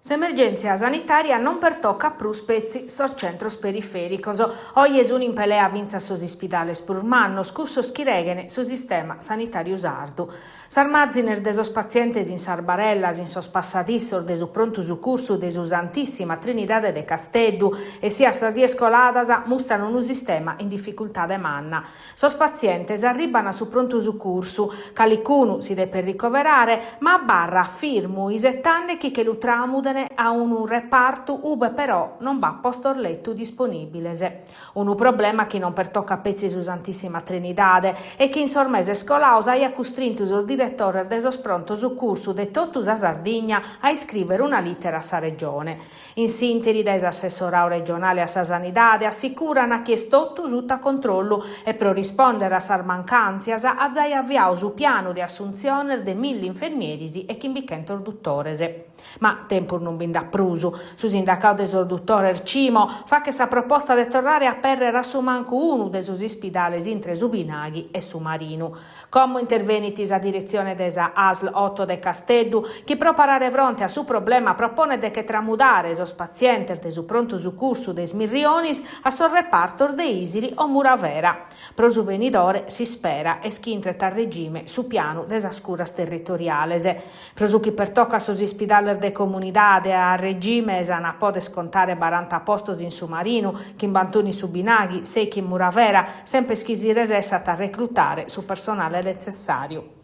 S'emergenza sanitaria non pertocca più spezzi sul centro periferico. Oggi è un impelea vinza sos ospidales purmanno, scusso schiregene sul sistema sanitario sardu. S'armazziner de sos pazientes in Sarbarellas, in sos passadissor de su pronto su curso de su Santissima Trinidade de Casteddu e sia sa die scoladas mostrano un sistema in difficoltà de manna. Sos pazientes arribano su pronto su curso, calicunu si deve ricoverare, ma a barra firmu i settannechi che lo tramudene a un reparto ube però non va postor letto disponibile. Un problema che non pertocca pezzi su Santissima Trinidade e che in sormese scolaus ha costrinto il direttore de sos pronto su curso de Totus a Sardigna a iscrivere una lettera a sa regione. In sintesi des assessorau regionale a sa sanidade assicurano che è tutto sotto controllo e per rispondere a sar mancanzias a zai avviau su piano di assunzione de 1000 infermierisi e chimbichento dottorese. Ma tempo non binda prusu. Su sindacato de sos dottore Cimo fa che sa proposta de tornare a perrere a su manco uno de sos ospidales intre su Binaghi e su Marinu. Come intervenitis a direzione desa ASL 8 de Casteddu, chi pro parare fronte a su problema propone de che tramudare sos pazientes de su pronto su curso de smirrionis a sos repartor de Isili o Muravera. Pro su venidore si spera e schintret a regime su piano des scuras territoriales. Pro su chi pertocca sos ospidales de comunidade a regime esana pode scontare 40 postos in su Marinu, chi in Bantuni su Binaghi, 6 chi in Muravera, sempre schisires essata a reclutare su personale necessario.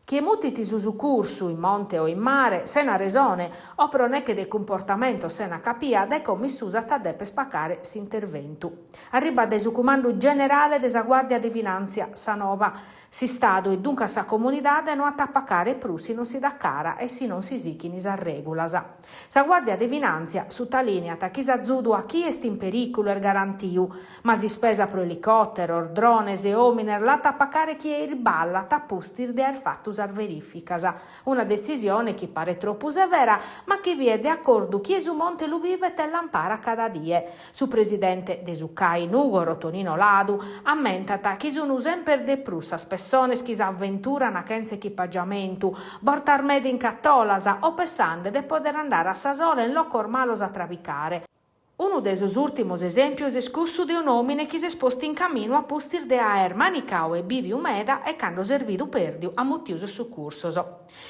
Chi è mutiti su curso in monte o in mare, se una resone o pro neche del comportamento se una capia, de come s'usata de per spaccare s'intervento. Arriba de su comando generale desa Guardia di Finanza Sanova. Si stato e dunque sa comunidade non attappacare prusi non si dà cara e si non si sichinis a regulas. Sa Guardia di Finanza sottolinea chi s'azzudu a chi est in pericolo er garantiu, ma si spesa pro elicottero, drones e ominer la attappacare chi è il balla tappustir de er fattus ar verificas. Una decisione che pare troppo severa, ma che vi è de accordo chi su monte lu vive e l'ampara cada die. Su presidente de Succai Nugoro Tonino Ladu ammentata chi sono sempre de prussa persone che si avventurano a senza equipaggiamento, portar medi in cattolasa o pensando di poter andare a Sasola in loco ormalos a trabicare. Uno dei suoi ultimi esempi è scusso di un uomo che si è sposti in cammino a postir de aer Manicao e Bivi Umeda e che hanno servito perdio a motius soccorsos.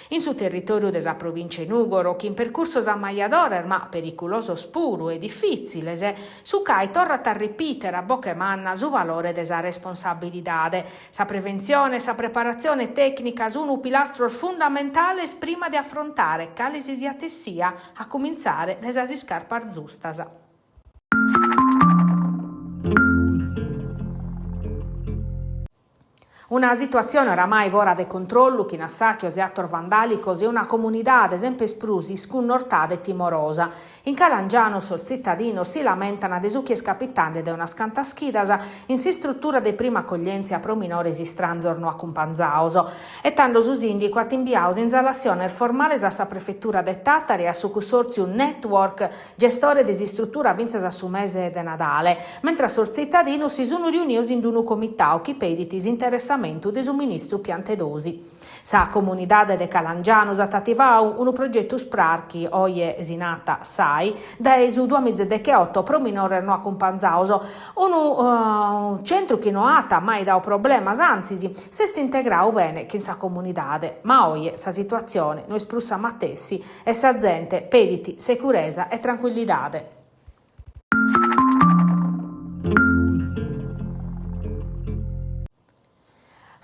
In suo territorio della provincia di Nugoro, che in percorso a Maiador ma pericoloso spuro e difficile, su cai torra a ripetere a bocca e manna su valore della responsabilità. Sa prevenzione, sa preparazione tecnica sono un pilastro fondamentale prima di affrontare calisi di atessia, a cominciare da si scarpar giustas. Una situazione oramai vora de controllo che in assacchios e attor vandalicos e una comunità, ad esempio sprusi, sconnortata e timorosa. In Calangiano sul cittadino si lamentano de su chi è scapittande de una scantaschidas in si struttura de prima accoglienza pro minores stranzorno a Cumpanzaoso e tanto su sindico a timbiaus in relazione formale a sa prefettura de Tattari e a su consorzio Network, gestore de si struttura vinzas a su mese de Nadale, mentre sul cittadino si sono riuniusi in un comitao chi peditis interessamento de su ministro piantedosi. Sa comunidade de Calangiano attivau un progetto sprarchi oie esinata SAI da esu 2018 pro minore no accompagnauso un centro che no ata mai da problemas anzi se sti integrau bene che in sa comunidade ma oie sa situazione noi sprussa mattessi e sa gente pediti sicurezza e tranquillidade.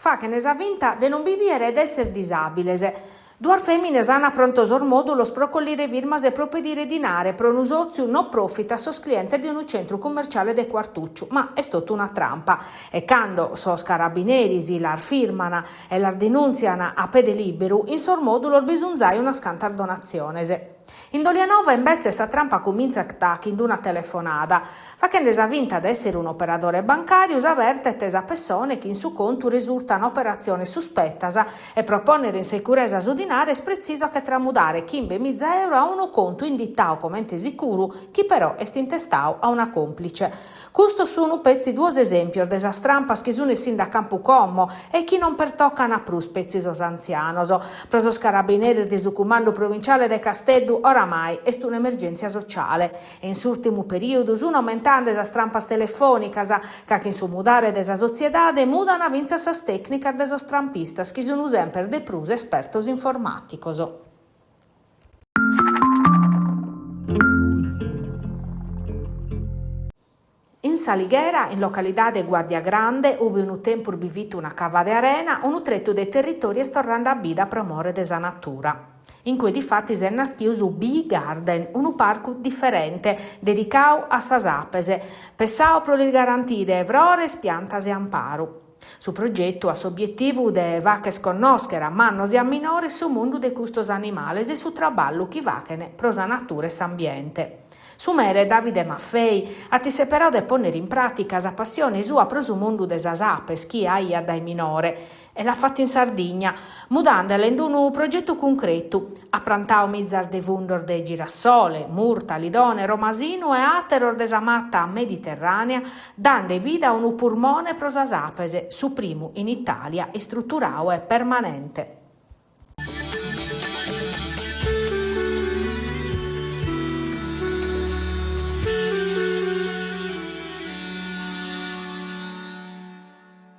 Fa che ne sa vinta de non vivere ed essere disabile. Due femmine sanno pronto sor modulo sprocollire firmas e propedire dinare pro un usozio no profit a sos clienti di un centro commerciale de Quartuccio, ma è stata una trampa. E quando sos carabinieri la firmano e la denunziano a pede libero, in sor modulo bisogna una scantar donazione. In Dolianova invece sa trampa comincia in una telefonata. Fa che ne sa vinta ad essere un operatore bancario, avverte tesa persone che in su conto risultano operazioni sospettas e proponere in sicurezza su dinari immaginare è preciso che tramudare chimbe mi zero a uno conto indittao come ente sicuro, chi però è stintestao a una complice. Questo sono pezzi due esempi desa strampa che sono sin da campo commo e chi non pertoccano a prus pezzi sos anzianos. Presos carabinieri del comando provinciale de Castello oramai è un'emergenza sociale e in ultimo periodo sono aumentando le strampas telefonicas che in su mudare desa sociedade mudano a vincersas tecnicas desos strampistas che sono sempre de prus espertos informaticos. In Saliguera, in località de Guardia Grande, ove un tempo bivito una cava de arena, un tretto dei territori è tornando a bida per amore desa natura. In cui difatti si è naschiuso Bee Garden, un parco differente, dedicato a sasapese, pensavo per garantire evrore, piantas e amparo. Su progetto ha obiettivo de vacche sconoscere a mannos e a minore su mondo de custos animales e su traballo chi vacchene prosa natura e s'ambiente. Su mere Davide Maffei ha tisse però de ponere in pratica sa passione sua pro su mondo de sasapes chi aia dai minore e l'ha fatto in Sardegna, mudandole in un progetto concreto, a prantao mizzar de vundor de girassole, murta, lidone, romasino e ateror de samatta mediterranea, dando vita a un pulmone pro sasapese, su primo in Italia e strutturao e permanente.